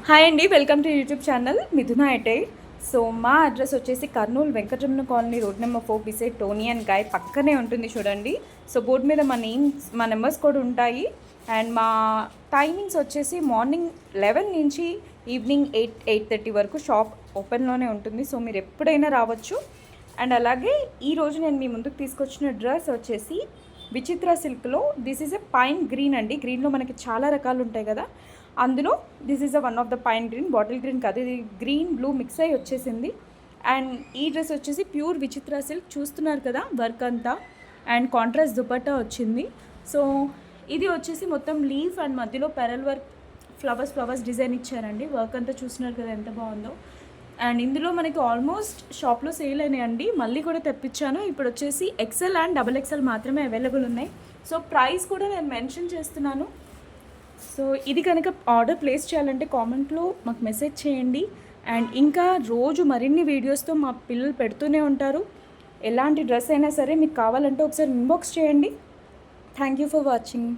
Hi అండి, welcome to YouTube channel మిథున attire. So మా అడ్రస్ వచ్చేసి Kurnool Venkataramana colony, road number 4 beside Tony and guy పక్కనే ఉంటుంది చూడండి. సో బోర్డు మీద మా నెంబర్స్ కూడా ఉంటాయి. అండ్ మా టైమింగ్స్ వచ్చేసి మార్నింగ్ 11 నుంచి ఈవినింగ్ 8:30 వరకు షాప్ ఓపెన్లోనే ఉంటుంది. సో మీరు ఎప్పుడైనా రావచ్చు. అండ్ అలాగే ఈరోజు నేను మీ ముందుకు తీసుకొచ్చిన డ్రెస్ వచ్చేసి విచిత్ర సిల్క్లో this is a pine green అండి. గ్రీన్లో మనకి చాలా రకాలు ఉంటాయి కదా, అందులో this is a one of the pine green. Bottle green కాదు, ఇది గ్రీన్ బ్లూ మిక్స్ అయ్యి వచ్చేసింది. అండ్ ఈ డ్రెస్ వచ్చేసి ప్యూర్ విచిత్ర సిల్క్ చూస్తున్నారు కదా, వర్క్ అంతా అండ్ కాంట్రాస్ట్ దుపట్టా వచ్చింది. సో ఇది వచ్చేసి మొత్తం లీఫ్ అండ్ మధ్యలో పెరల్ వర్క్ ఫ్లవర్స్ డిజైన్ ఇచ్చారండి. వర్క్ అంతా చూస్తున్నారు కదా ఎంత బాగుందో. అండ్ ఇందులో మనకి ఆల్మోస్ట్ షాప్లో సేల్ అయినాయండి, మళ్ళీ కూడా తెప్పించాను. ఇప్పుడు వచ్చేసి XL అండ్ XXL మాత్రమే అవైలబుల్ ఉన్నాయి. సో ప్రైస్ కూడా నేను మెన్షన్ చేస్తున్నాను. సో ఇది కనుక ఆర్డర్ ప్లేస్ చేయాలంటే కామెంట్లో మాకు మెసేజ్ చేయండి. అండ్ ఇంకా రోజు మరిన్ని వీడియోస్తో మా పిల్లలు పెడుతూనే ఉంటారు. ఎలాంటి డ్రెస్ అయినా సరే మీకు కావాలంటే ఒకసారి ఇన్బాక్స్ చేయండి. Thank you for watching.